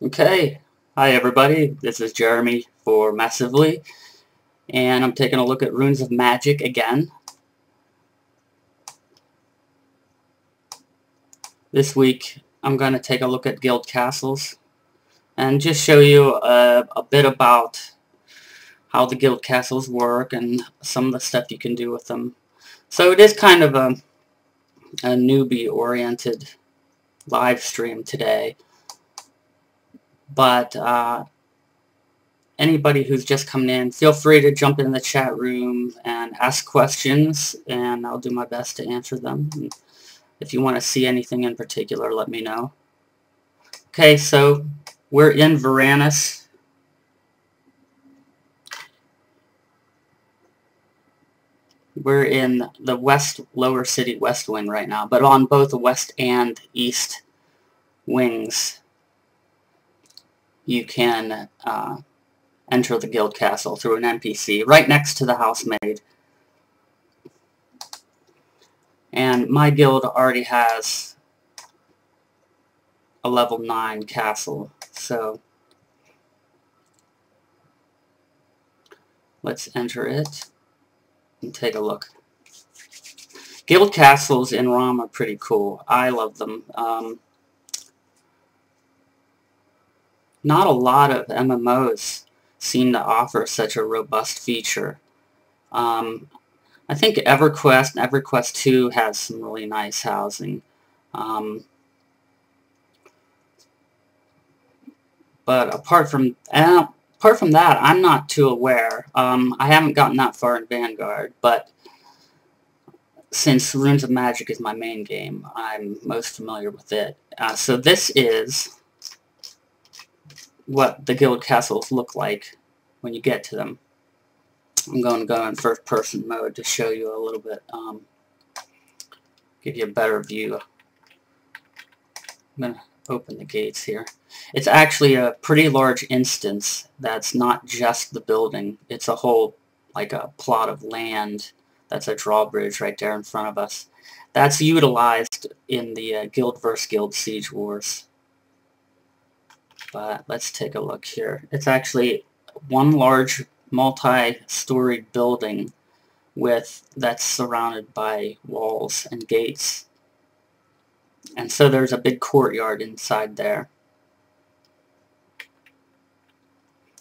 Okay, hi everybody, this is Jeremy for Massively, and I'm taking a look at Runes of Magic again. This week I'm going to take a look at guild castles and just show you a bit about how the guild castles work and some of the stuff you can do with them. So it is kind of a newbie-oriented live stream today, but anybody who's just coming in, feel free to jump in the chat room and ask questions, and I'll do my best to answer them. And if you want to see anything in particular, let me know. Okay, so we're in Varanus. We're in the west lower city west wing right now, but on both the west and east wings you can enter the guild castle through an NPC right next to the housemaid. And my guild already has a level 9 castle, so let's enter it and take a look. Guild castles in ROM are pretty cool. I love them. Not a lot of MMOs seem to offer such a robust feature. I think EverQuest and EverQuest 2 has some really nice housing. But apart from that, I'm not too aware. I haven't gotten that far in Vanguard, but since Runes of Magic is my main game, I'm most familiar with it. So this is what the guild castles look like when you get to them. I'm going to go in first-person mode to show you a little bit, give you a better view. I'm going to open the gates here. It's actually a pretty large instance that's not just the building. It's a whole, like a plot of land. That's a drawbridge right there in front of us. That's utilized in the Guild vs. Guild Siege Wars. But let's take a look here. It's actually one large multi-storied building that's surrounded by walls and gates. And so there's a big courtyard inside there.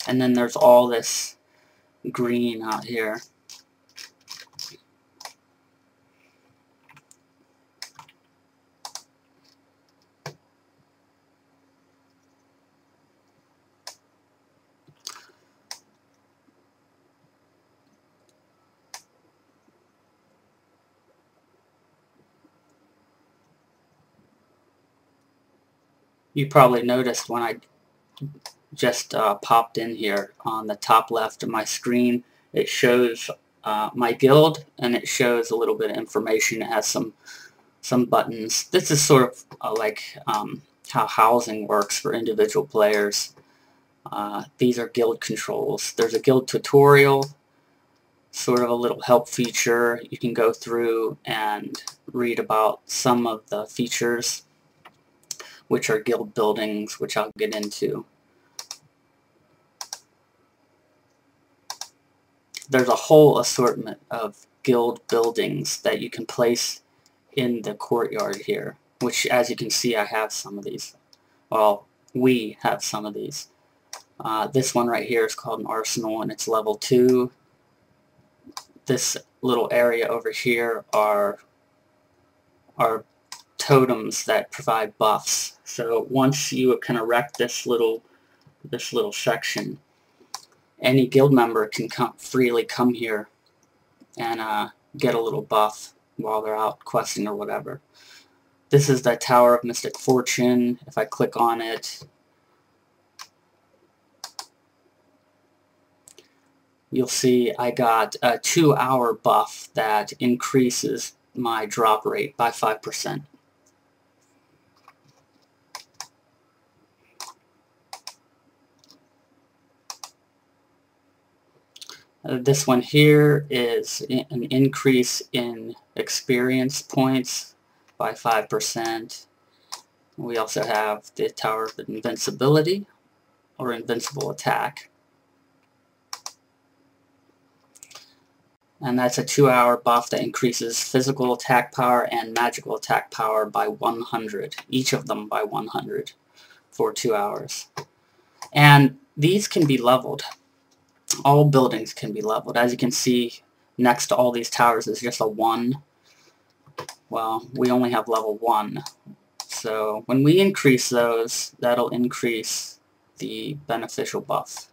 And then there's all this green out here. You probably noticed when I just popped in here, on the top left of my screen, it shows my guild, and it shows a little bit of information. It has some buttons. This is sort of like how housing works for individual players. These are guild controls. There's a guild tutorial, sort of a little help feature. You can go through and read about some of the features, which are guild buildings, which I'll get into. There's a whole assortment of guild buildings that you can place in the courtyard here, which, as you can see, I have some of these. Well, we have some of these. This one right here is called an arsenal, and it's level 2. This little area over here are totems that provide buffs. So once you can erect this little section, any guild member can freely come here and get a little buff while they're out questing or whatever. This is the Tower of Mystic Fortune. If I click on it, you'll see I got a 2-hour buff that increases my drop rate by 5%. This one here is an increase in experience points by 5%. We also have the Tower of Invincibility, or invincible attack. And that's a 2-hour buff that increases physical attack power and magical attack power by 100, each of them by 100 for 2 hours. And these can be leveled. All buildings can be leveled. As you can see, next to all these towers is just a 1. Well, we only have level 1. So when we increase those, that'll increase the beneficial buff.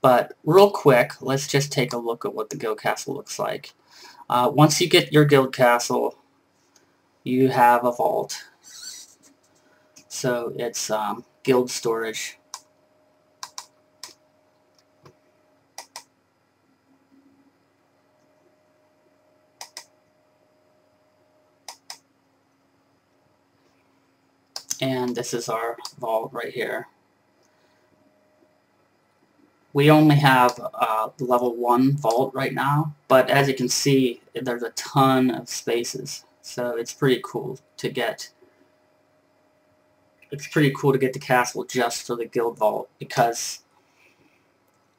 But real quick, let's just take a look at what the guild castle looks like. Once you get your guild castle, you have a vault. So it's guild storage. And this is our vault right here. We only have level 1 vault right now, but as you can see, there's a ton of spaces. So it's pretty cool to get. It's pretty cool to get the castle just for the guild vault, because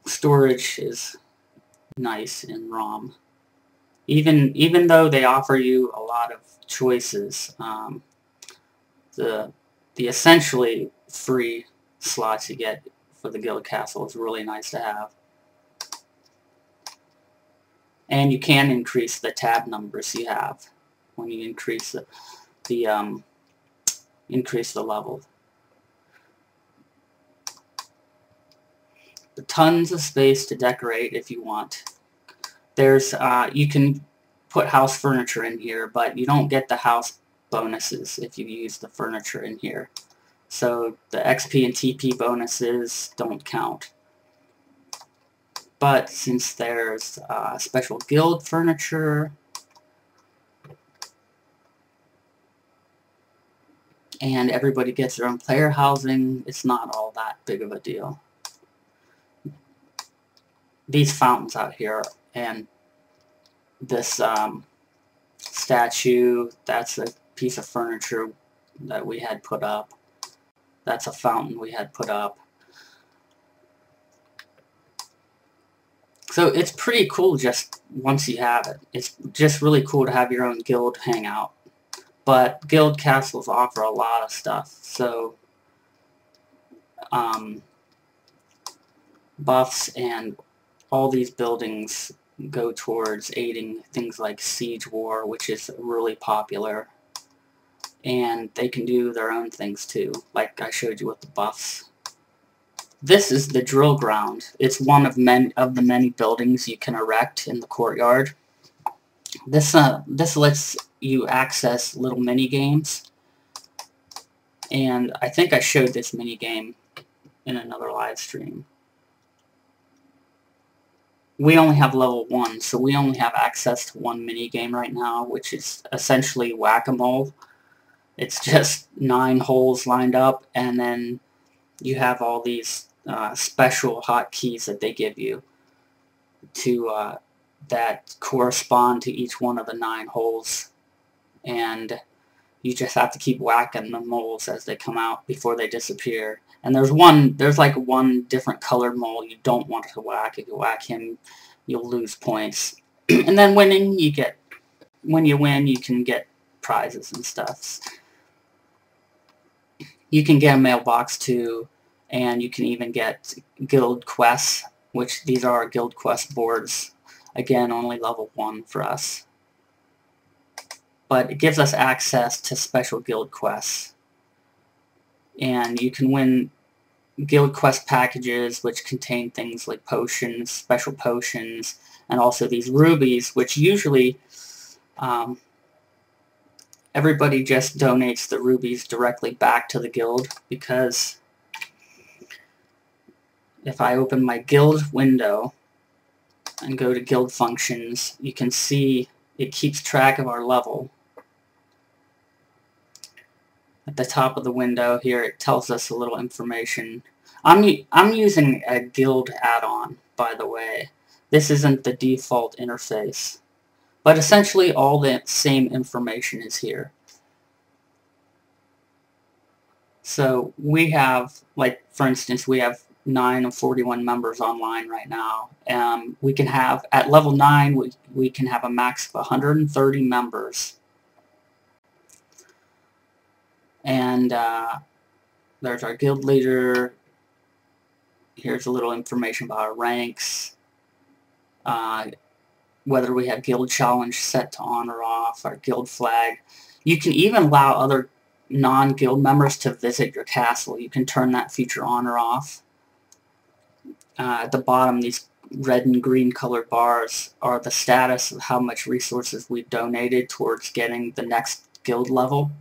storage is nice in ROM. Even though they offer you a lot of choices, the essentially free slots you get for the guild castle is really nice to have. And you can increase the tab numbers you have when you increase the level. Tons of space to decorate if you want. There's you can put house furniture in here, but you don't get the house bonuses if you use the furniture in here. So the XP and TP bonuses don't count. But since there's special guild furniture and everybody gets their own player housing, it's not all that big of a deal. These fountains out here and this statue, that's a piece of furniture that we had put up. That's a fountain we had put up. So it's pretty cool just once you have it. It's just really cool to have your own guild hangout. But guild castles offer a lot of stuff. So buffs and all these buildings go towards aiding things like Siege War, which is really popular. And they can do their own things too, like I showed you with the buffs. This is the drill ground. It's one of the many buildings you can erect in the courtyard. This lets you access little mini games, and I think I showed this mini game in another live stream. We only have level 1, so we only have access to one mini game right now, which is essentially whack-a-mole. It's just 9 holes lined up, and then you have all these special hotkeys that they give you to that correspond to each one of the 9 holes, and you just have to keep whacking the moles as they come out before they disappear. And there's like one different colored mole you don't want to whack. If you whack him, you'll lose points. And then when you win, you can get prizes and stuff. You can get a mailbox too, and you can even get guild quests, which these are our guild quest boards. Again, only level 1 for us. But it gives us access to special guild quests. And you can win guild quest packages, which contain things like potions, special potions, and also these rubies, which usually everybody just donates the rubies directly back to the guild, because if I open my guild window and go to guild functions, you can see it keeps track of our level. At the top of the window here, it tells us a little information. I'm using a guild add-on, by the way. This isn't the default interface. But essentially all the same information is here. So we have, like, for instance, we have 9 of 41 members online right now. We can have, at level 9, we can have a max of 130 members. And there's our guild leader. Here's a little information about our ranks. Whether we have guild challenge set to on or off, our guild flag. You can even allow other non-guild members to visit your castle. You can turn that feature on or off. At the bottom, these red and green colored bars are the status of how much resources we've donated towards getting the next guild level.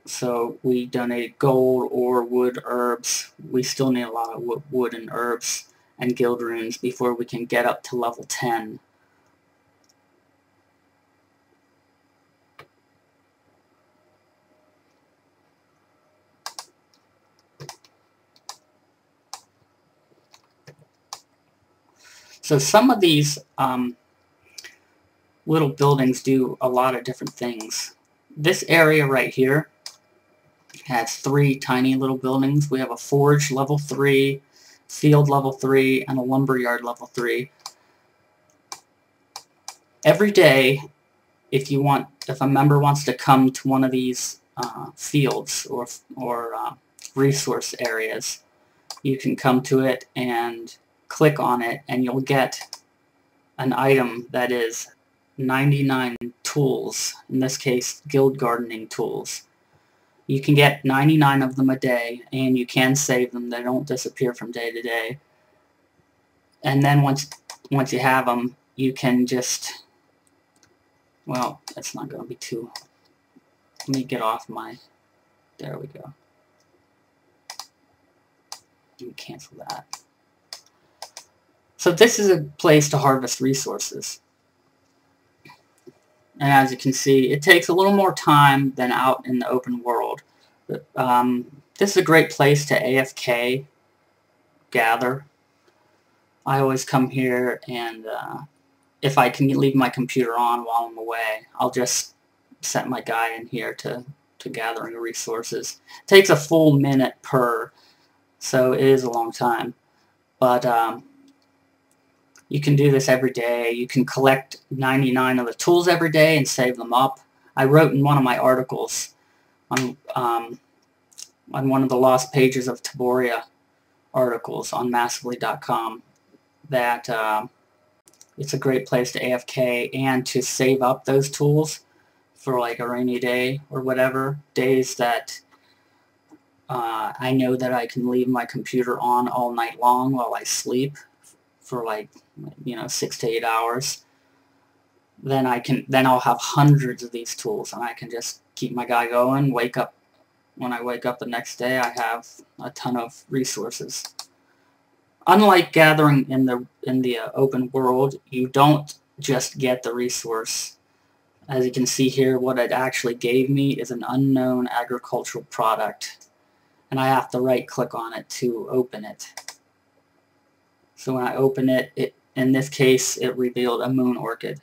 So we donated gold, ore, wood, herbs. We still need a lot of wood and herbs and guild runes before we can get up to level 10. So some of these little buildings do a lot of different things. This area right here has 3 tiny little buildings. We have a forge level 3, field level 3, and a lumberyard level 3. Every day, if a member wants to come to one of these fields or resource areas, you can come to it and click on it, and you'll get an item that is 99 tools, in this case guild gardening tools. You can get 99 of them a day, and you can save them. They don't disappear from day to day. And then once you have them, you can just, well, that's not going to be too, let me get off my, there we go. Let me cancel that. So this is a place to harvest resources. And as you can see, it takes a little more time than out in the open world. But, this is a great place to AFK, gather. I always come here, and if I can leave my computer on while I'm away, I'll just set my guy in here to gathering resources. It takes a full minute per, so it is a long time. But you can do this every day. You can collect 99 of the tools every day and save them up. I wrote in one of my articles on one of the lost pages of Taboria articles on massively.com that it's a great place to AFK and to save up those tools for like a rainy day or whatever, days that I know that I can leave my computer on all night long while I sleep for like, 6 to 8 hours. Then I'll have hundreds of these tools, and I can just keep my guy going. When I wake up the next day, I have a ton of resources. Unlike gathering in the open world, you don't just get the resource. As you can see here, what it actually gave me is an unknown agricultural product, and I have to right-click on it to open it. So when I open it, in this case, it revealed a moon orchid.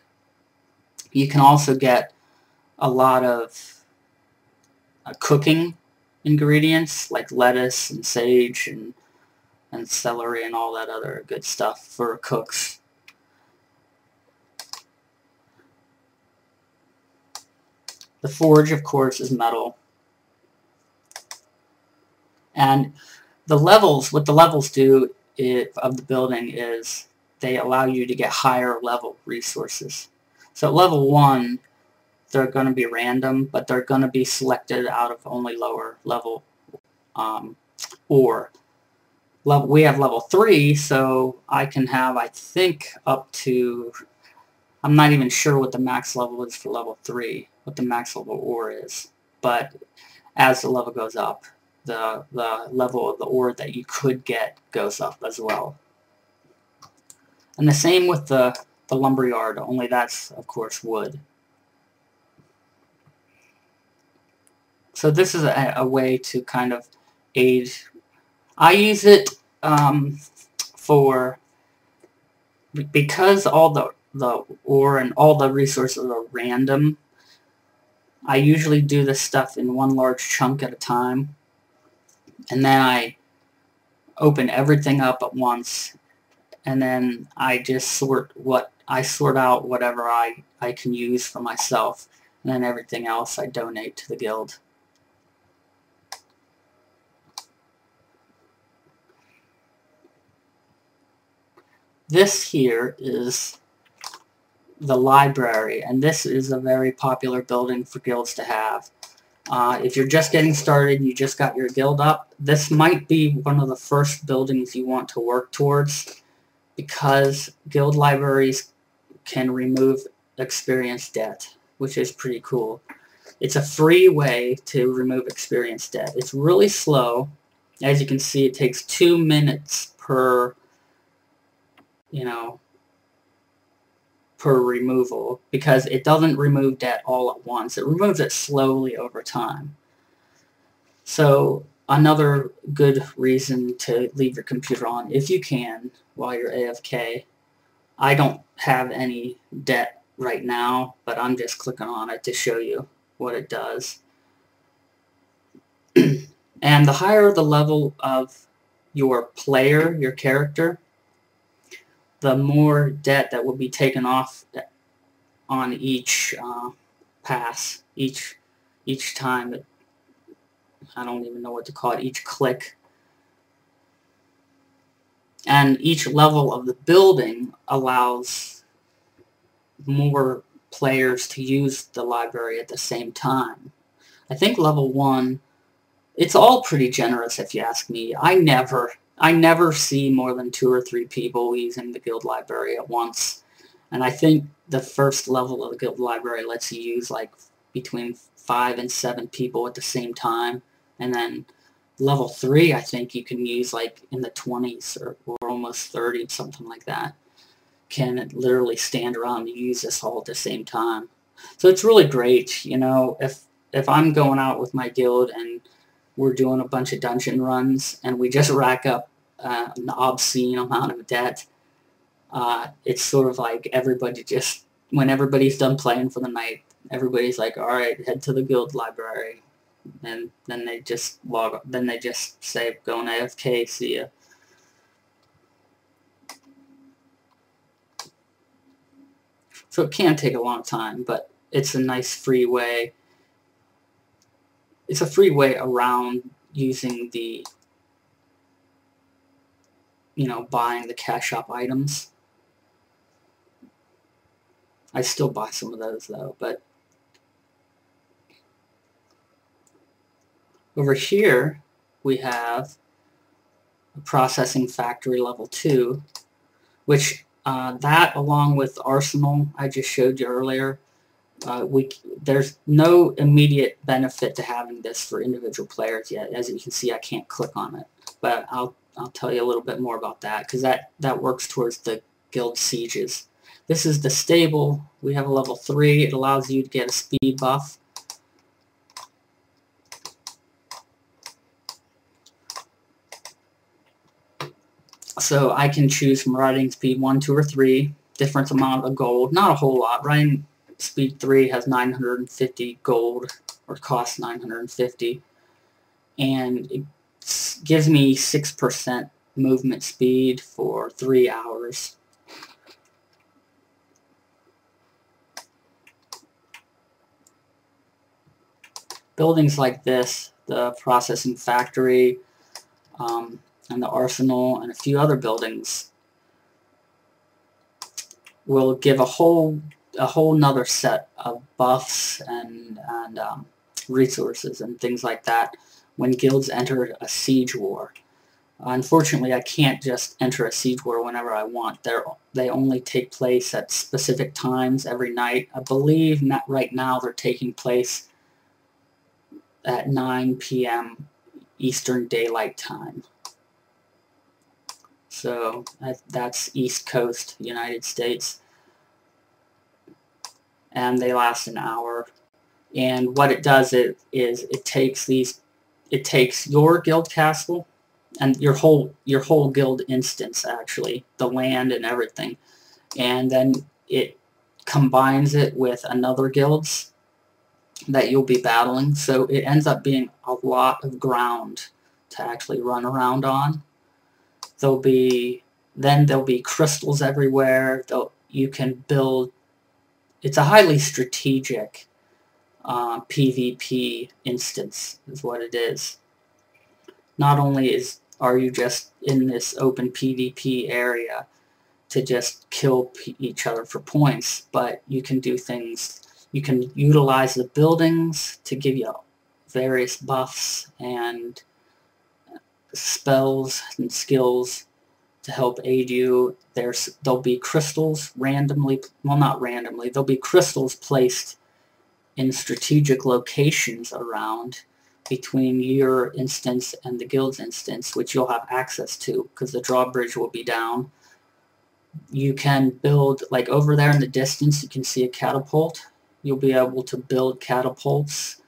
You can also get a lot of cooking ingredients like lettuce and sage and celery and all that other good stuff for cooks. The forge, of course, is metal. And the levels, what the levels do of the building is they allow you to get higher level resources. So at level 1, they're going to be random, but they're going to be selected out of only lower level ore. We have level 3, so I can have, I think, up to, I'm not even sure what the max level is for level 3, what the max level ore is. But as the level goes up, the level of the ore that you could get goes up as well. And the same with the lumberyard, only that's, of course, wood. So this is a way to kind of aid. I use it because all the ore and all the resources are random. I usually do this stuff in one large chunk at a time, and then I open everything up at once, and then I just sort out whatever I can use for myself, and then everything else I donate to the guild. This here is the library, and this is a very popular building for guilds to have. If you're just getting started and you just got your guild up, this might be one of the first buildings you want to work towards, because guild libraries can remove experience debt, which is pretty cool. It's a free way to remove experience debt. It's really slow. As you can see, it takes 2 minutes per removal, because it doesn't remove debt all at once. It removes it slowly over time. So another good reason to leave your computer on, if you can, while you're AFK. I don't have any debt right now, but I'm just clicking on it to show you what it does. And the higher the level of your player, your character, the more debt that will be taken off on each pass, each time. I don't even know what to call it, each click. And each level of the building allows more players to use the library at the same time. I think level 1, it's all pretty generous if you ask me. I never see more than 2 or 3 people using the guild library at once. And I think the first level of the guild library lets you use like between 5 and 7 people at the same time. And then level 3, I think you can use like in the 20s or almost 30, something like that. Can literally stand around and use this all at the same time. So it's really great, you know, if I'm going out with my guild and we're doing a bunch of dungeon runs and we just rack up an obscene amount of debt, it's sort of like everybody just, when everybody's done playing for the night, everybody's like, alright, head to the guild library. And then they just then they just say, going AFK, see ya. So it can take a long time, but it's a nice free way. It's a free way around using the, buying the cash shop items. I still buy some of those though, but over here we have a processing factory level 2, which that, along with Arsenal I just showed you earlier, there's no immediate benefit to having this for individual players yet. As you can see, I can't click on it, but I'll tell you a little bit more about that, because that works towards the guild sieges. This is the stable. We have a level 3. It allows you to get a speed buff. So I can choose from riding speed 1, 2, or 3, different amount of gold, not a whole lot. Riding speed 3 has 950 gold, or costs 950, and it gives me 6% movement speed for 3 hours. Buildings like this, the processing factory, and the arsenal, and a few other buildings, will give a whole nother set of buffs and resources and things like that when guilds enter a siege war. Unfortunately, I can't just enter a siege war whenever I want. They only take place at specific times every night. I believe right now they're taking place at 9 p.m. Eastern Daylight Time. So that's East Coast, United States. And they last an hour. And what it does is it takes your guild castle and your whole guild instance, actually, the land and everything, and then it combines it with another guild's, that you'll be battling, so it ends up being a lot of ground to actually run around on. There'll be crystals everywhere. You can build. It's a highly strategic PvP instance, is what it is. Not only are you just in this open PvP area to just kill each other for points, but you can do things. You can utilize the buildings to give you various buffs and spells and skills to help aid you. There'll be crystals randomly, well, not randomly, there'll be crystals placed in strategic locations around between your instance and the guild's instance, which you'll have access to because the drawbridge will be down. You can build, like over there in the distance, you can see a catapult. You'll be able to build catapults,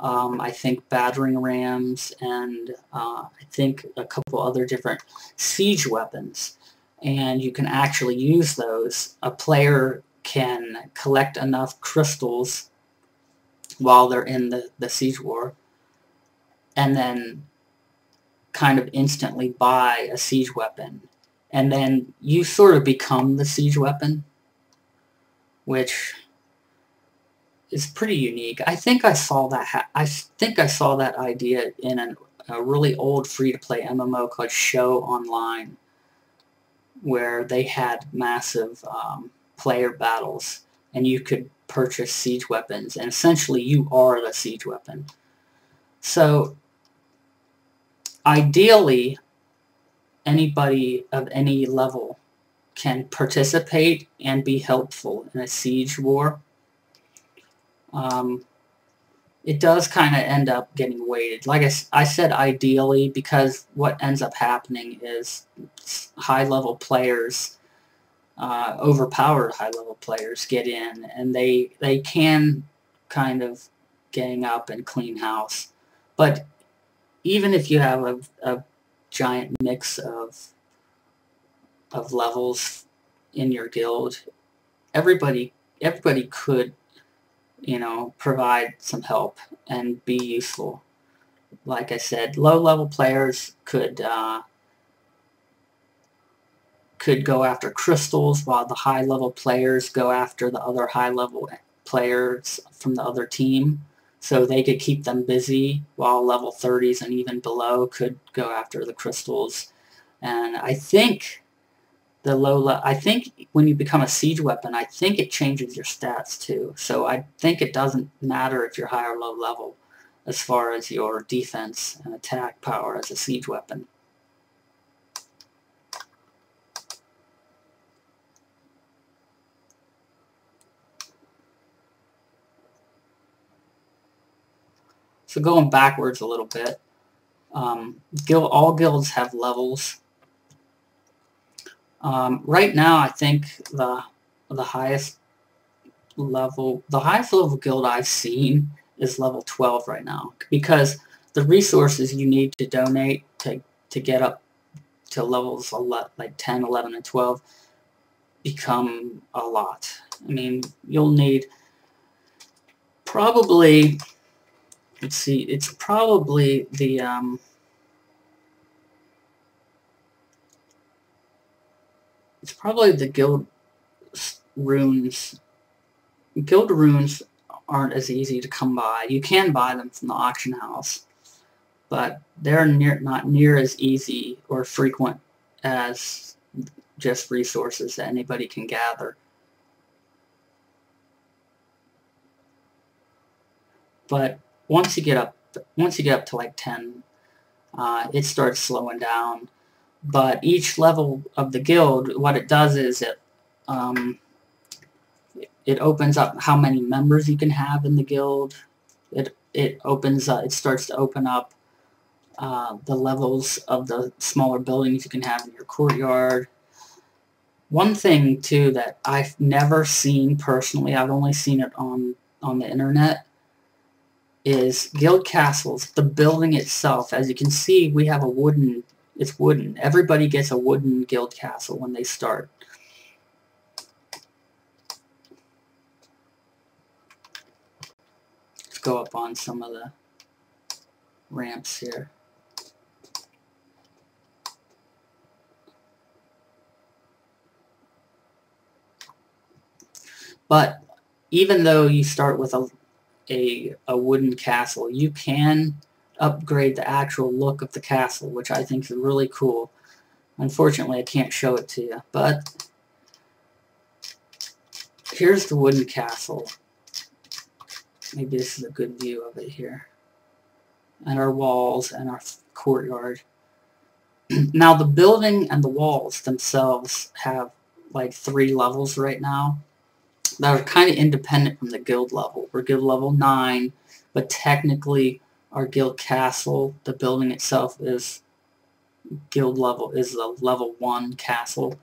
I think battering rams, and I think a couple other different siege weapons. And you can actually use those. A player can collect enough crystals while they're in the siege war, and then kind of instantly buy a siege weapon. And then you sort of become the siege weapon, which is pretty unique. I think I saw that. I think I saw that idea in a really old free-to-play MMO called Show Online, where they had massive player battles, and you could purchase siege weapons, and essentially you are the siege weapon. So ideally, anybody of any level can participate and be helpful in a siege war. It does kind of end up getting weighted. Like I said, ideally, because what ends up happening is high-level players, overpowered high-level players get in, and they can kind of gang up and clean house. But even if you have a giant mix of levels in your guild, everybody could, provide some help and be useful. Like I said, low-level players could go after crystals, while the high-level players go after the other high-level players from the other team. So they could keep them busy, while level 30s and even below could go after the crystals. And I think I think when you become a siege weapon, I think it changes your stats too. So I think it doesn't matter if you're high or low level as far as your defense and attack power as a siege weapon. So going backwards a little bit, all guilds have levels. Right now, I think the highest level guild I've seen is level 12 right now, because the resources you need to donate to get up to levels like 10, 11, and 12 become a lot. I mean, you'll need probably, let's see, it's probably the guild runes. Guild runes aren't as easy to come by. You can buy them from the auction house, but they're not near as easy or frequent as just resources that anybody can gather. But once you get up to like 10, it starts slowing down. But each level of the guild, what it does is it opens up how many members you can have in the guild. It starts to open up the levels of the smaller buildings you can have in your courtyard. One thing too that I've never seen personally, I've only seen it on the internet, is guild castles. The building itself, as you can see, we have it's wooden. Everybody gets a wooden guild castle when they start. go up on some of the ramps here. But even though you start with a wooden castle, you can upgrade the actual look of the castle, which I think is really cool. Unfortunately, I can't show it to you, but here's the wooden castle. Maybe this is a good view of it here. And our walls and our courtyard. Now the building and the walls themselves have like 3 levels right now that are kind of independent from the guild level. We're guild level 9, but technically our guild castle, the building itself, is guild level, is the level 1 castle,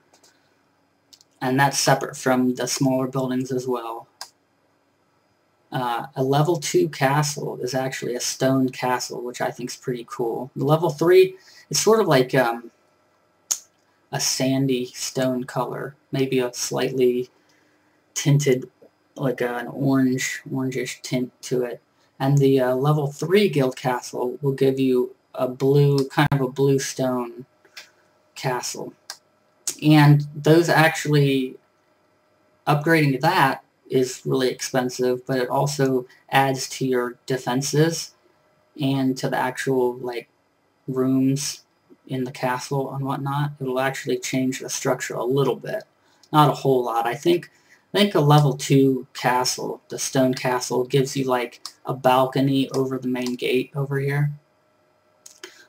and that's separate from the smaller buildings as well. A level 2 castle is actually a stone castle, which I think is pretty cool. The level 3 is sort of like a sandy stone color, maybe a slightly tinted, like an orangish tint to it. And the level 3 guild castle will give you a blue, kind of a blue stone castle. And those actually, upgrading that is really expensive, but it also adds to your defenses and to the actual like rooms in the castle and whatnot. It'll actually change the structure a little bit, not a whole lot. I think a level 2 castle, the stone castle, gives you like a balcony over the main gate over here,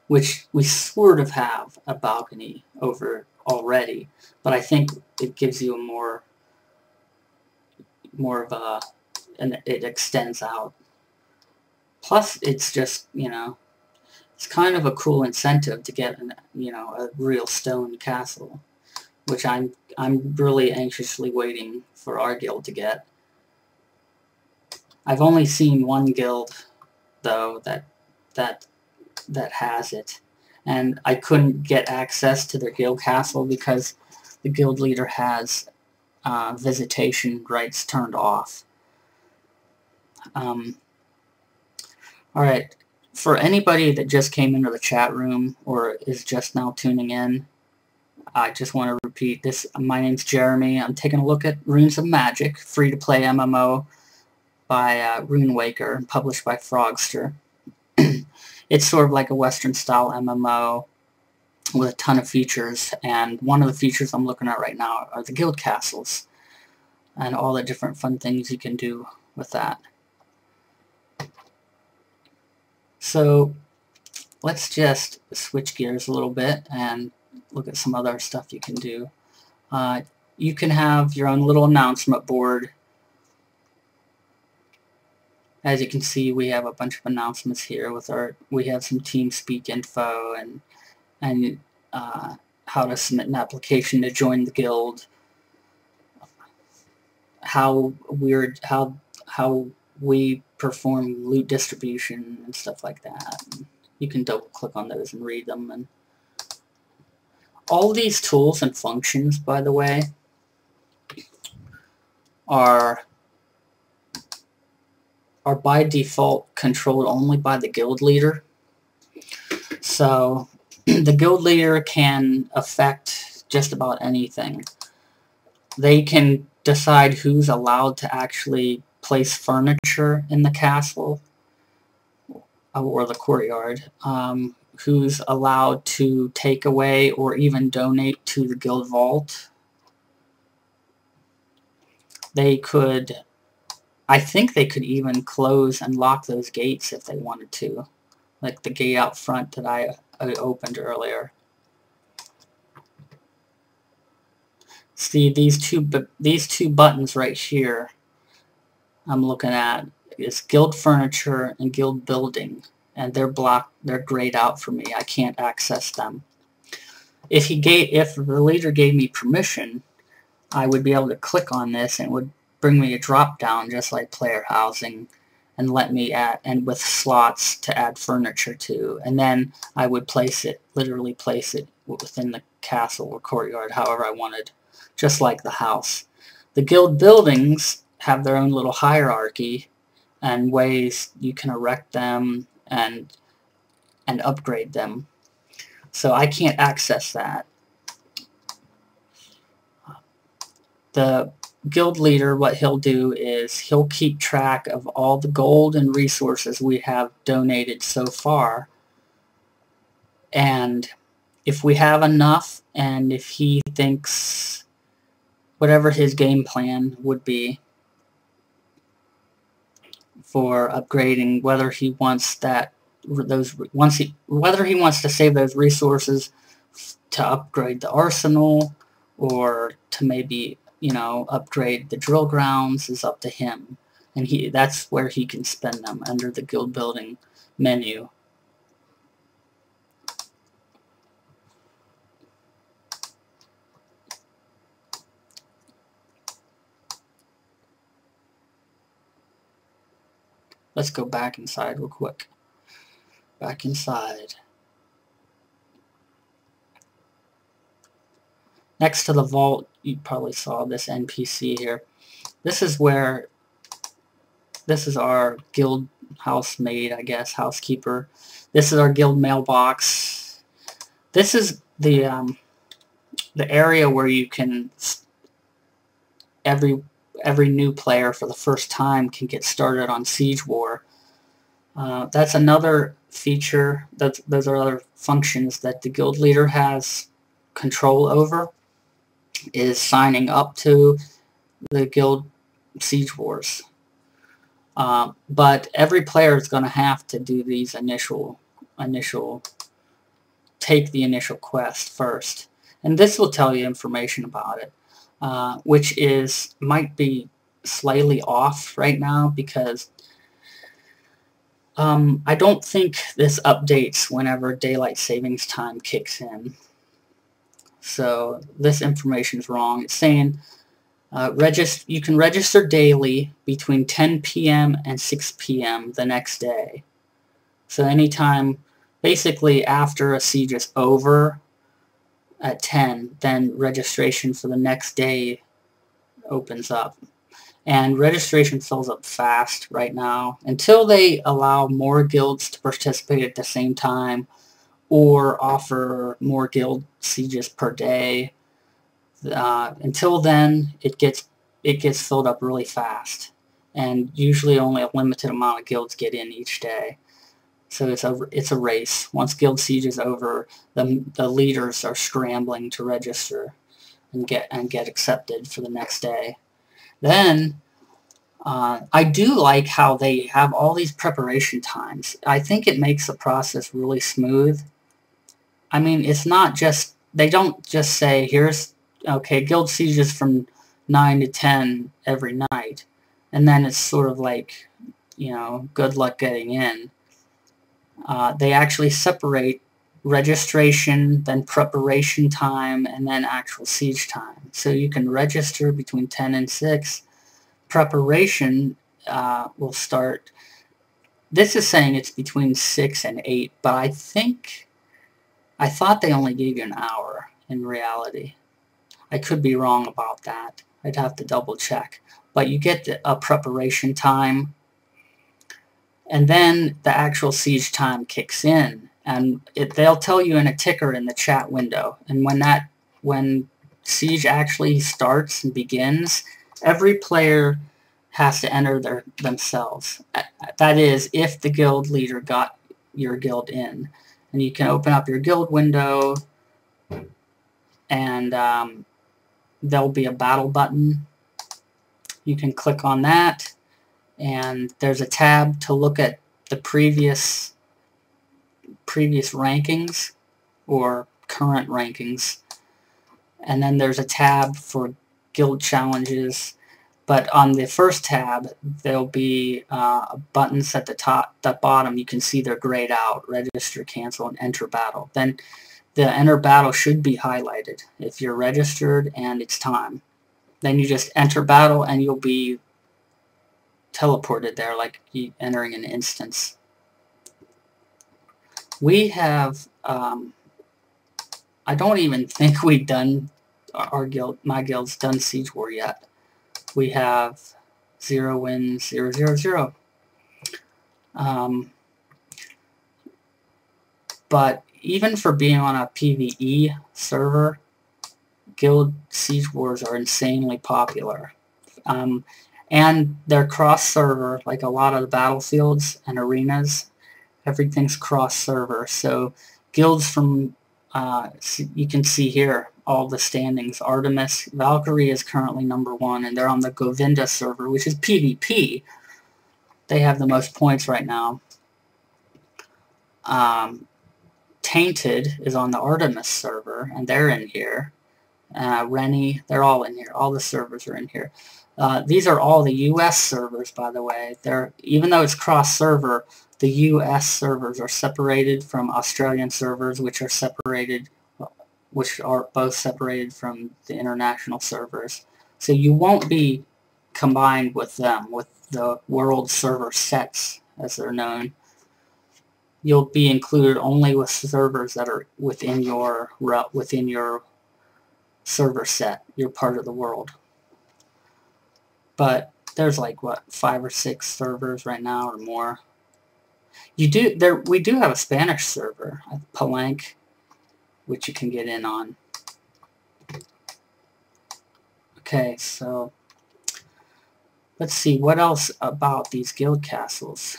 which we sort of have a balcony over already, but I think it gives you a more of a, and it extends out. Plus, it's just, you know, it's kind of a cool incentive to get an, you know, a real stone castle, which I'm really anxiously waiting for our guild to get. I've only seen one guild though that has it, and I couldn't get access to their guild castle because the guild leader has visitation rights turned off. Alright, for anybody that just came into the chat room or is just now tuning in, I just want to repeat this. My name's Jeremy. I'm taking a look at Runes of Magic, free-to-play MMO by Rune Waker, published by Frogster. It's sort of like a Western-style MMO with a ton of features, and one of the features I'm looking at right now are the guild castles and all the different fun things you can do with that. So let's just switch gears a little bit and look at some other stuff you can do. You can have your own little announcement board. As you can see, we have a bunch of announcements here with we have some TeamSpeak info and how to submit an application to join the guild, how we perform loot distribution and stuff like that. And you can double click on those and read them. And all these tools and functions, by the way, are by default controlled only by the guild leader. So the guild leader can affect just about anything. They can decide who's allowed to actually place furniture in the castle or the courtyard, who's allowed to take away or even donate to the guild vault. They could, I think they could even close and lock those gates if they wanted to, like the gate out front that I opened earlier. See, these two buttons right here I'm looking at is guild furniture and guild building, and they're blocked. They're grayed out for me. I can't access them. If the leader gave me permission, I would be able to click on this and it would bring me a drop down just like player housing, and let me add, and with slots to add furniture to, and then I would literally place it within the castle or courtyard however I wanted, just like the house. The guild buildings have their own little hierarchy and ways you can erect them and upgrade them. So I can't access that. The guild leader, what he'll do is he'll keep track of all the gold and resources we have donated so far, and if we have enough, and if he thinks whatever his game plan would be for upgrading, whether he wants whether he wants to save those resources to upgrade the arsenal, or to maybe, you know, upgrade the drill grounds, is up to him. And that's where he can spend them, under the guild building menu. Let's go back inside real quick. Back inside. Next to the vault, you probably saw this NPC here. This is our guild housemaid, I guess, housekeeper. This is our guild mailbox. This is the area where you can, every new player for the first time can get started on Siege War. That's another feature. Those are other functions that the guild leader has control over, is signing up to the guild Siege Wars. But every player is going to have to do these take the initial quest first. And this will tell you information about it, which might be slightly off right now, because I don't think this updates whenever daylight savings time kicks in. So this information is wrong. It's saying you can register daily between 10 p.m. and 6 p.m. the next day. So anytime, basically after a siege is over at 10, then registration for the next day opens up. And registration fills up fast right now, until they allow more guilds to participate at the same time, or offer more guild sieges per day. Until then, it gets filled up really fast, and usually only a limited amount of guilds get in each day. So it's a race. Once guild siege is over, the leaders are scrambling to register and get accepted for the next day. Then I do like how they have all these preparation times. I think it makes the process really smooth. I mean, it's not just, they don't just say, here's, okay, guild sieges from 9 to 10 every night, and then it's sort of like, you know, good luck getting in. They actually separate registration, then preparation time, and then actual siege time. So you can register between 10 and 6. Preparation will start, this is saying it's between 6 and 8, but I thought they only gave you an hour in reality. I could be wrong about that. I'd have to double check. But you get a preparation time, and then the actual siege time kicks in, and they'll tell you in a ticker in the chat window. And when siege actually starts and begins, every player has to enter themselves. That is, if the guild leader got your guild in. And you can open up your guild window, and there'll be a battle button. You can click on that, and there's a tab to look at the previous rankings, or current rankings. And then there's a tab for guild challenges. But on the first tab, there'll be buttons at the bottom. You can see they're grayed out: register, cancel, and enter battle. Then the enter battle should be highlighted if you're registered and it's time. Then you just enter battle, and you'll be teleported there like you entering an instance. We have, I don't even think we've done, my guild's done Siege War yet. We have 0 wins, 0, 0, 0. But even for being on a PvE server, Guild Siege Wars are insanely popular. And they're cross-server, like a lot of the battlefields and arenas. Everything's cross-server. So guilds from, you can see here, all the standings. Artemis, Valkyrie is currently #1, and they're on the Govinda server, which is PvP. They have the most points right now. Tainted is on the Artemis server, and they're in here. Rennie, they're all in here. All the servers are in here. These are all the US servers, by the way. Even though it's cross-server, the US servers are separated from Australian servers, which are both separated from the international servers. So you won't be combined with them, with the world server sets, as they're known. You'll be included only with servers that are within your server set. You're part of the world. But there's like, what, 5 or 6 servers right now or more. We do have a Spanish server, Palanque, which you can get in on. Okay, so let's see what else about these guild castles.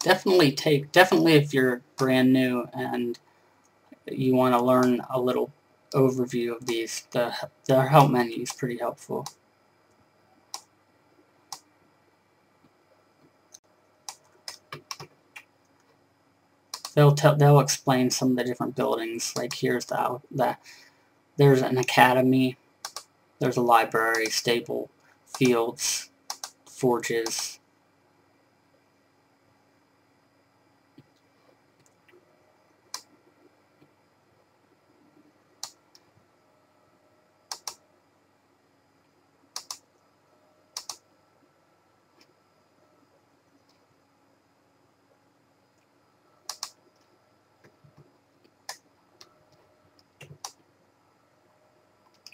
Definitely if you're brand new and you want to learn a little overview of these, the help menu is pretty helpful. They'll explain some of the different buildings. Like here's there's an academy, there's a library, stable, fields, forges.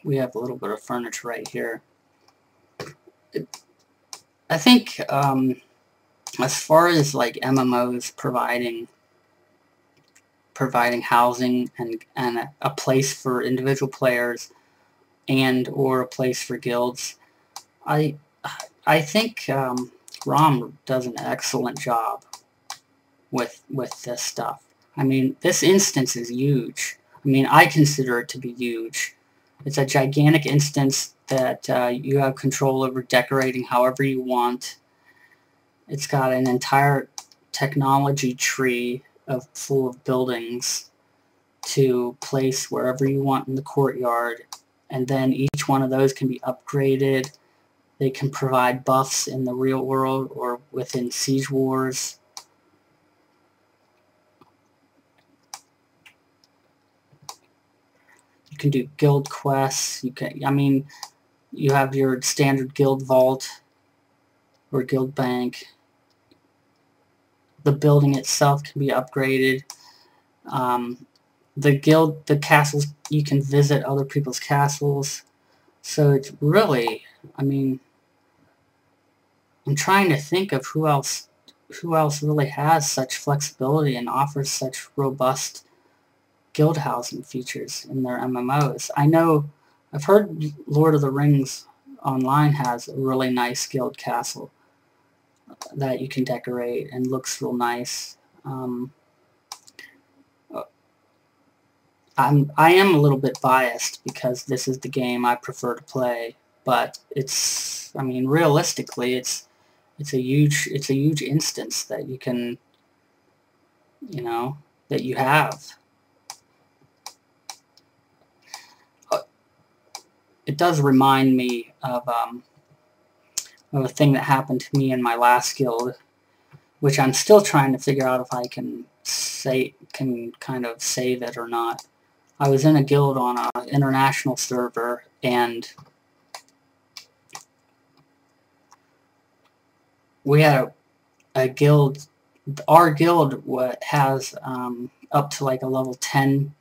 We have a little bit of furniture right here. I think as far as like MMOs providing housing and a place for individual players or a place for guilds, I think ROM does an excellent job with this stuff. I mean, this instance is huge. I mean, I consider it to be huge. It's a gigantic instance that you have control over decorating however you want. It's got an entire technology tree full of buildings to place wherever you want in the courtyard, and then each one of those can be upgraded. They can provide buffs in the real world or within Siege Wars. You can do guild quests. You have your standard guild vault or guild bank. The building itself can be upgraded. The castles, you can visit other people's castles. So it's really, I mean, I'm trying to think of who else really has such flexibility and offers such robust guild housing features in their MMOs. I've heard Lord of the Rings Online has a really nice guild castle that you can decorate and looks real nice. I am a little bit biased because this is the game I prefer to play, but I mean, realistically, it's a huge instance that you can, that you have. It does remind me of a thing that happened to me in my last guild, which I'm still trying to figure out if I can kind of save it or not. I was in a guild on an international server, and we had a guild. Our guild has up to like a level 10.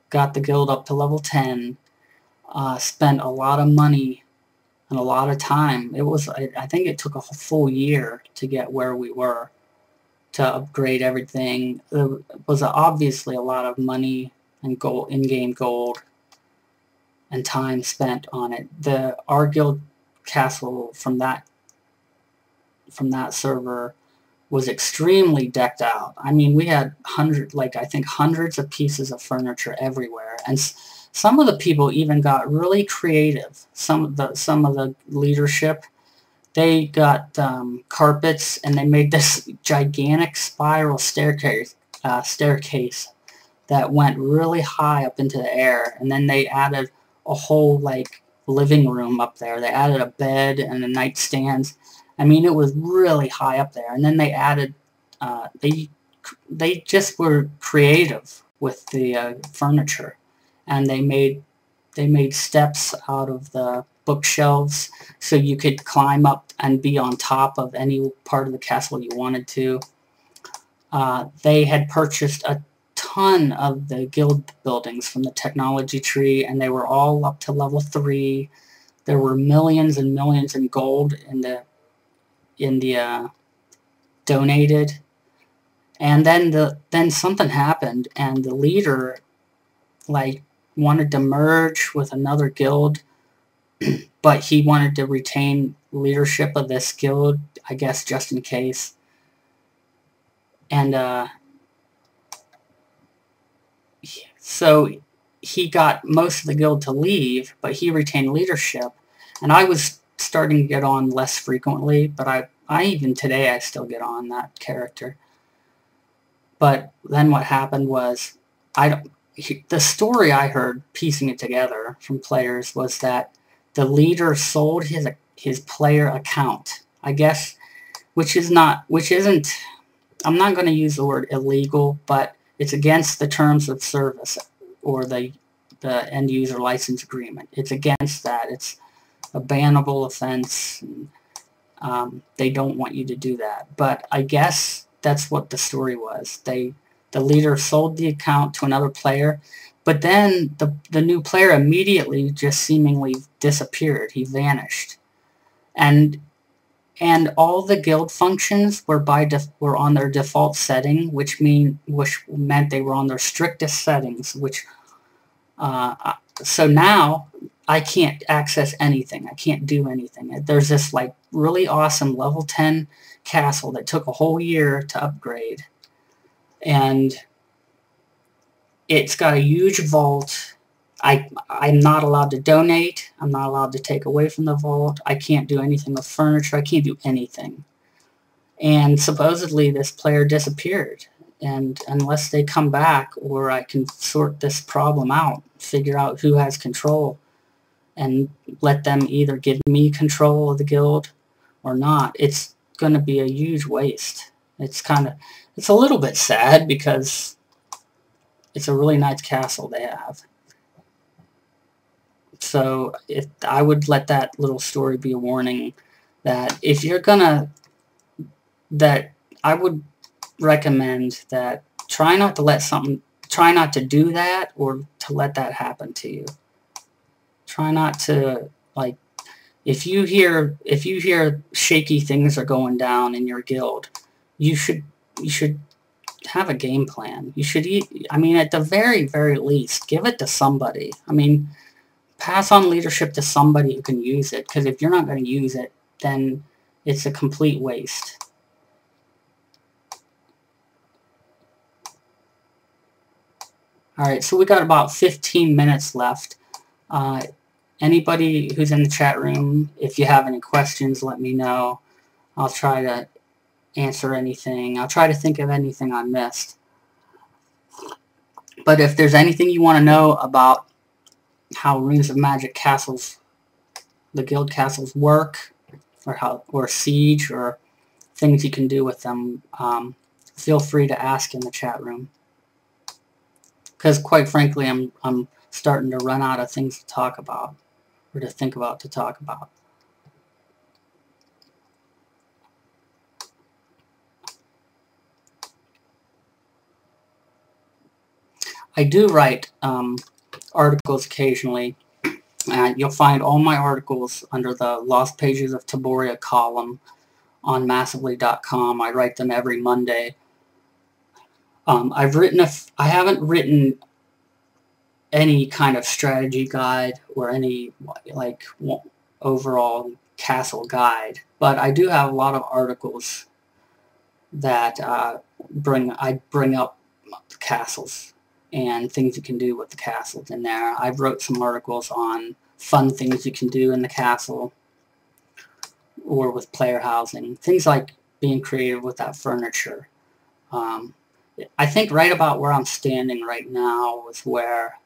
Got the guild up to level 10. Spent a lot of money and a lot of time. It was, I think it took a full year to get where we were, to upgrade everything. There was obviously a lot of money and gold, in-game gold, and time spent on it. Our guild castle from that server was extremely decked out. I mean, we had hundreds of pieces of furniture everywhere, and some of the people even got really creative. Some of the leadership, they got carpets, and they made this gigantic spiral staircase that went really high up into the air, and then they added a whole like living room up there. They added a bed and the nightstands. I mean, it was really high up there. And then they added, they just were creative with the furniture, and they made steps out of the bookshelves so you could climb up and be on top of any part of the castle you wanted to. They had purchased a ton of the guild buildings from the technology tree, and they were all up to level 3. There were millions and millions in gold in the donated, and then something happened, and the leader like wanted to merge with another guild, but he wanted to retain leadership of this guild, I guess, just in case. And so he got most of the guild to leave, but he retained leadership, and I was starting to get on less frequently, but I even today I still get on that character. But then what happened was, the story I heard piecing it together from players was that the leader sold his player account, I guess, which isn't, I'm not going to use the word illegal, but it's against the terms of service or the end user license agreement. It's against that. It's a bannable offense. And, they don't want you to do that. But I guess that's what the story was. The leader sold the account to another player, but then the new player immediately just seemingly disappeared. He vanished. And all the guild functions were were on their default setting, which meant they were on their strictest settings, which so now I can't access anything. I can't do anything. There's this like really awesome level 10 castle that took a whole year to upgrade, and it's got a huge vault. I'm not allowed to donate. I'm not allowed to take away from the vault. I can't do anything with furniture. I can't do anything. And supposedly this player disappeared. And unless they come back, or I can sort this problem out, figure out who has control, and let them either give me control of the guild or not, it's going to be a huge waste. It's a little bit sad because it's a really nice castle they have. So I would let that little story be a warning that if you're I would recommend that try not to do that, or to let that happen to you. Try not to, like, if you hear shaky things are going down in your guild, you should have a game plan. You should I mean, at the very, very least, give it to somebody. I mean, pass on leadership to somebody who can use it, because if you're not going to use it, then it's a complete waste. Alright, so we got about 15 minutes left. Anybody who's in the chat room, if you have any questions, let me know. I'll try to answer anything. I'll try to think of anything I missed. But if there's anything you want to know about how Runes of Magic castles, the guild castles work, or Siege, or things you can do with them, feel free to ask in the chat room. Because quite frankly, I'm starting to run out of things to talk about. or to think about, to talk about. I do write articles occasionally. You'll find all my articles under the Lost Pages of Taboria column on massively.com. I write them every Monday. I haven't written any kind of strategy guide or any like overall castle guide, but I do have a lot of articles that I bring up castles and things you can do with the castles in there. I've wrote some articles on fun things you can do in the castle or with player housing, things like being creative with that furniture. I think right about where I'm standing right now is where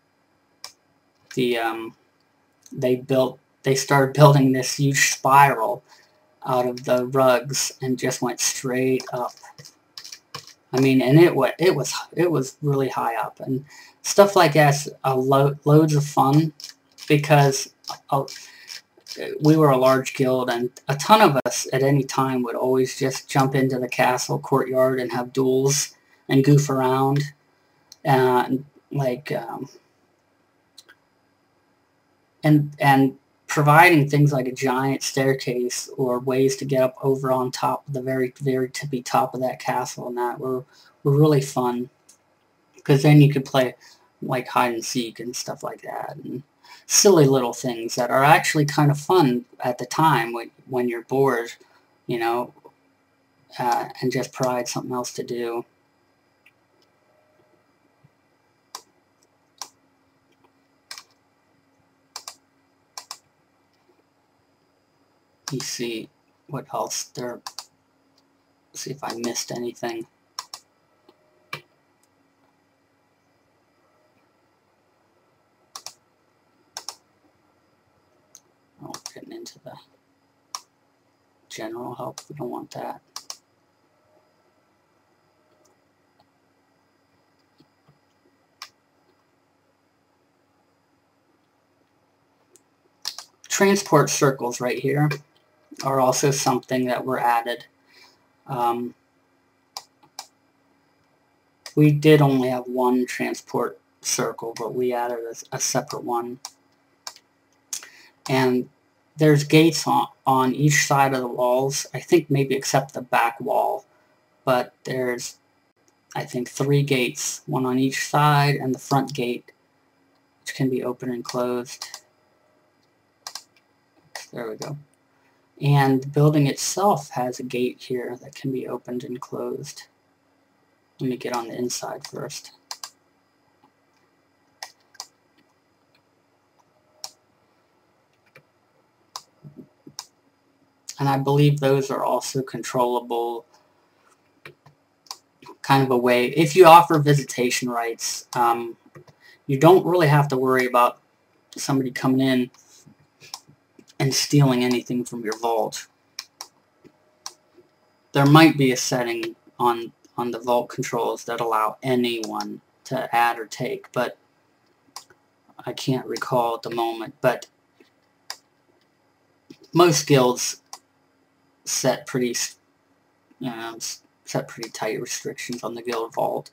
the they started building this huge spiral out of the rugs and just went straight up. I mean, and it was really high up, and stuff like that's loads of fun because we were a large guild, and a ton of us at any time would always just jump into the castle courtyard and have duels and goof around, and like and providing things like a giant staircase or ways to get up over on top of the very tippy top of that castle, and that were really fun because then you could play like hide and seek and stuff like that, and silly little things that are actually kind of fun at the time when you're bored, you know, and just provide something else to do. You see what else there. See if I missed anything. Oh, getting into the general help. We don't want that. Transport circles right here are also something that were added. We did only have one transport circle, but we added a separate one. And there's gates on each side of the walls, I think maybe except the back wall. But there's, I think, 3 gates, one on each side, and the front gate, which can be open and closed. There we go. And the building itself has a gate here that can be opened and closed. Let me get on the inside first. And I believe those are also controllable, kind of a way. If you offer visitation rights, you don't really have to worry about somebody coming in and stealing anything from your vault. There might be a setting on the vault controls that allow anyone to add or take, but I can't recall at the moment. But most guilds set pretty tight restrictions on the guild vault.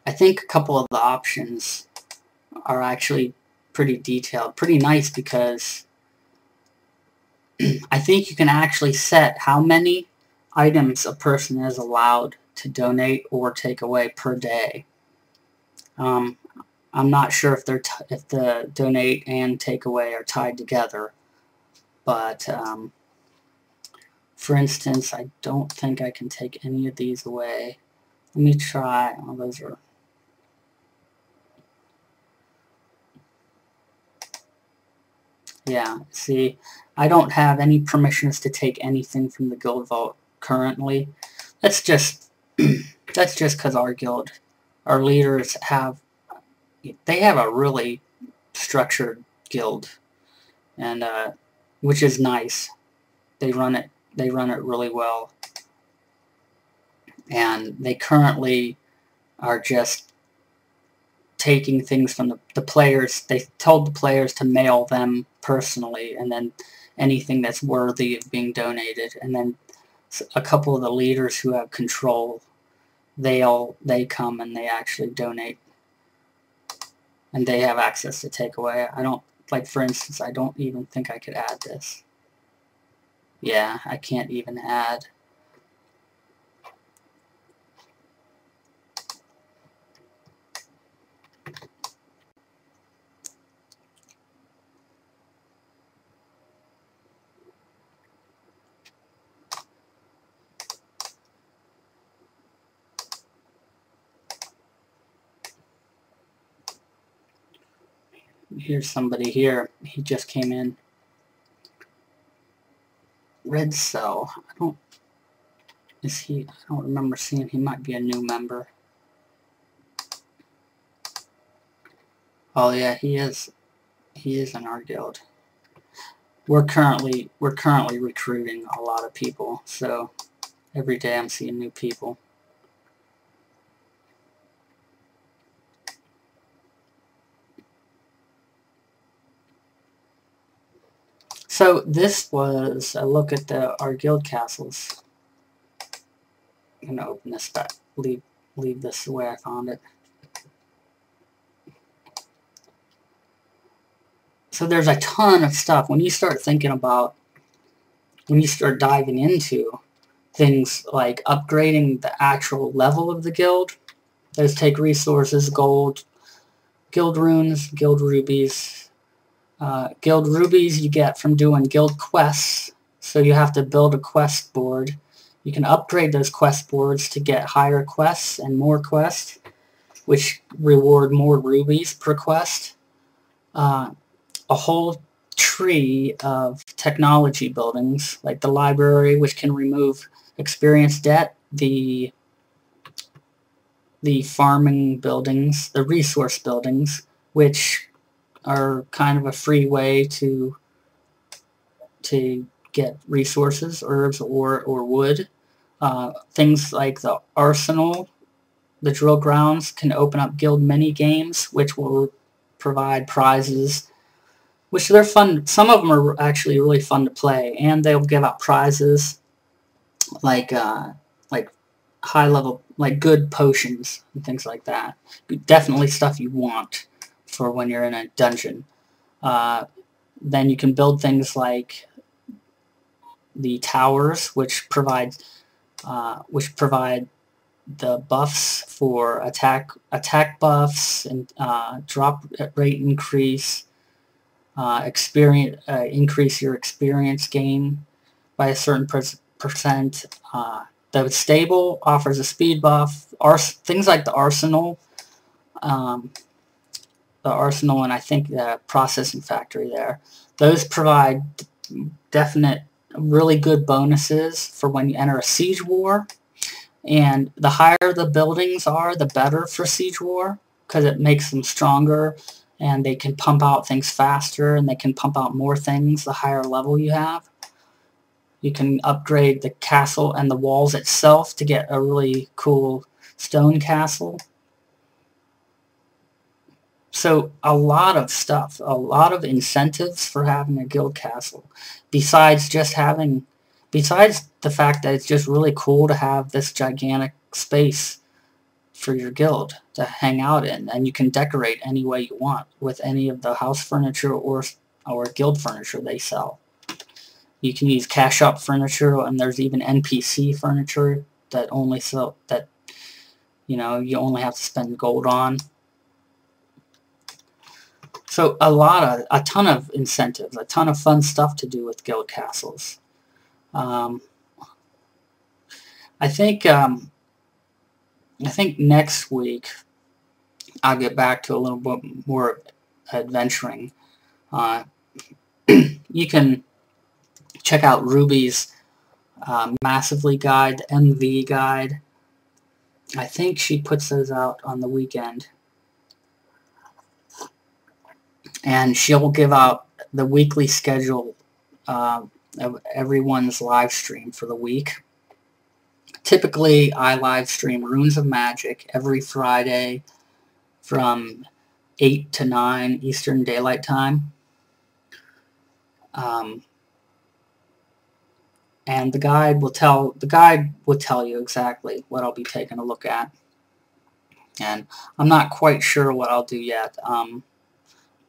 I think a couple of the options are actually pretty detailed, pretty nice, because I think you can actually set how many items a person is allowed to donate or take away per day. I'm not sure if if the donate and take away are tied together, but for instance, I don't think I can take any of these away. Let me try. Oh, those are. Yeah, see, I don't have any permissions to take anything from the guild vault currently. That's just because our guild, our leaders they have a really structured guild, and which is nice. They run it really well, and they currently are just taking things from the players. They told the players to mail them personally, and then anything that's worthy of being donated. And then a couple of the leaders who have control, they come and they actually donate, and they have access to take away. I don't, like, for instance, I don't even think I could add this. Yeah, I can't even add. Here's somebody here. He just came in. Red Cell. I don't remember seeing. He might be a new member. Oh yeah, he is. He is in our guild. We're currently recruiting a lot of people, so every day I'm seeing new people. So this was a look at our guild castles. I'm gonna open this back. Leave this the way I found it. So there's a ton of stuff. When you start thinking about, when you start diving into things like upgrading the actual level of the guild, those take resources, gold, guild runes, guild rubies. Guild rubies you get from doing guild quests, so you have to build a quest board. You can upgrade those quest boards to get higher quests and more quests, which reward more rubies per quest. A whole tree of technology buildings, like the library, which can remove experience debt, the farming buildings, the resource buildings, which are kind of a free way to get resources, herbs, or wood. Things like the arsenal, the drill grounds, can open up guild mini games, which will provide prizes, which they're fun. Some of them are actually really fun to play, and they'll give out prizes like high level, like good potions and things like that. Definitely stuff you want for when you're in a dungeon. Then you can build things like the towers, which provide the buffs for attack buffs and drop rate increase, increase your experience gain by a certain percent. The stable offers a speed buff. Things like the arsenal. And I think the processing factory there, those provide definite, really good bonuses for when you enter a siege war. And the higher the buildings are, the better for siege war, because it makes them stronger, and they can pump out things faster, and they can pump out more things the higher level you have. You can upgrade the castle and the walls itself to get a really cool stone castle. So a lot of stuff, a lot of incentives for having a guild castle. Besides the fact that it's just really cool to have this gigantic space for your guild to hang out in, and you can decorate any way you want with any of the house furniture or guild furniture they sell. You can use cash up furniture, and there's even NPC furniture that only sell that, you only have to spend gold on. So a ton of incentives, a ton of fun stuff to do with guild castles. I think next week I'll get back to a little bit more adventuring. You can check out Ruby's Massively guide, the MV guide. I think she puts those out on the weekend. And she'll give out the weekly schedule of everyone's live stream for the week. Typically, I live stream Runes of Magic every Friday from 8 to 9 Eastern Daylight Time. And the guide will tell you exactly what I'll be taking a look at. And I'm not quite sure what I'll do yet.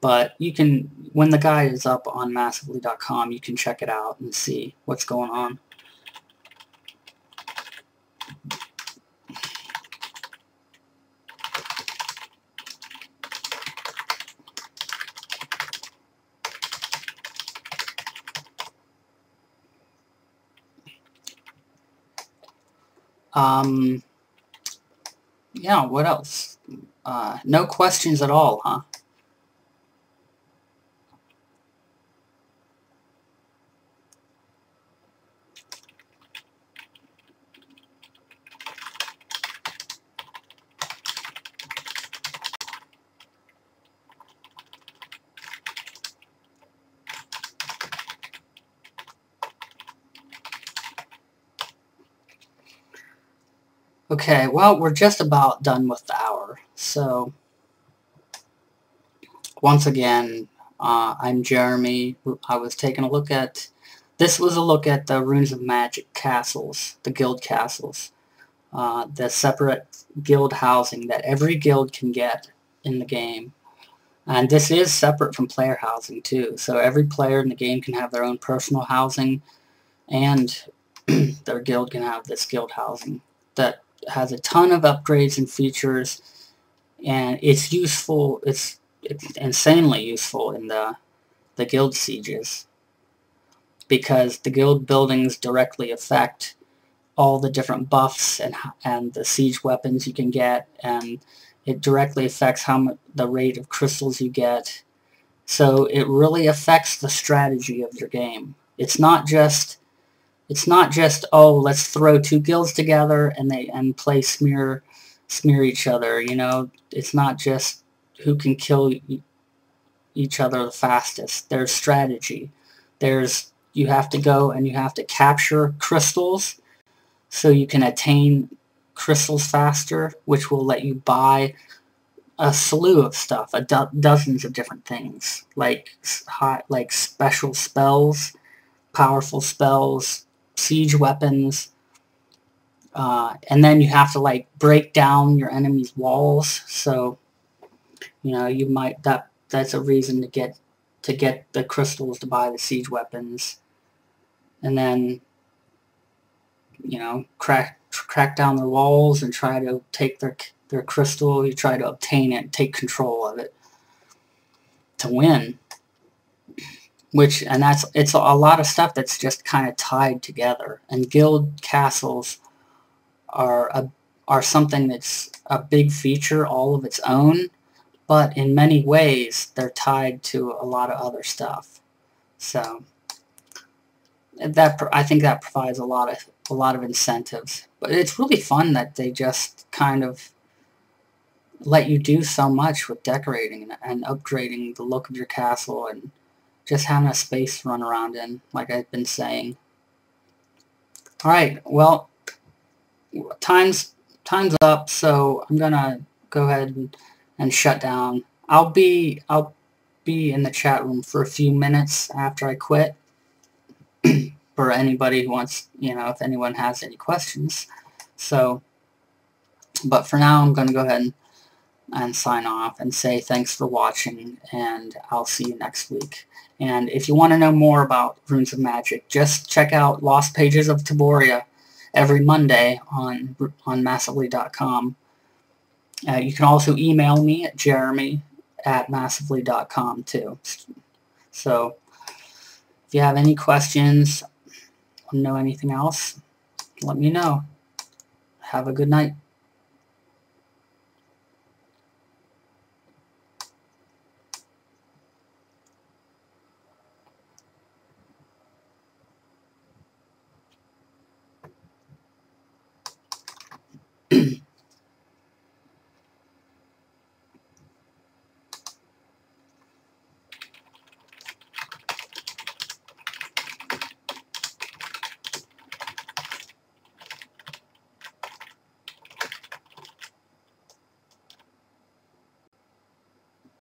But you can, when the guide is up on massively.com, you can check it out and see what's going on. Yeah, what else? No questions at all, huh? Okay, well, we're just about done with the hour. So, once again, I'm Jeremy. I was taking a look at, this was a look at the Runes of Magic castles, the guild castles. The separate guild housing that every guild can get in the game. And this is separate from player housing too. So every player in the game can have their own personal housing, and their guild can have this guild housing that has a ton of upgrades and features, and it's useful. It's insanely useful in the guild sieges, because the guild buildings directly affect all the different buffs and the siege weapons you can get, and it directly affects the rate of crystals you get. So it really affects the strategy of your game. It's not just oh, let's throw two guilds together and play smear each other. You know, it's not just who can kill each other the fastest. There's strategy. You have to go and you have to capture crystals so you can attain crystals faster, which will let you buy a slew of stuff, dozens of different things, like special spells, powerful spells, siege weapons, and then you have to break down your enemy's walls. So, you know, you might that's a reason to get the crystals to buy the siege weapons, and then, you know, crack down their walls and try to take their crystal. You try to obtain it, take control of it to win. It's a lot of stuff that's just kind of tied together. And guild castles are something that's a big feature all of its own, but in many ways they're tied to a lot of other stuff. So I think that provides a lot of incentives. But it's really fun that they just kind of let you do so much with decorating and upgrading the look of your castle, and just having a space to run around in, like I've been saying. Alright, well, time's up, so I'm gonna go ahead and shut down. I'll be in the chat room for a few minutes after I quit, for anybody who wants, you know, if anyone has any questions. So, but for now, I'm gonna go ahead and sign off and say thanks for watching, and I'll see you next week. And if you want to know more about Runes of Magic, just check out Lost Pages of Taboria every Monday on massively.com. You can also email me at jeremy@massively.com too. So if you have any questions or know anything else, let me know. Have a good night.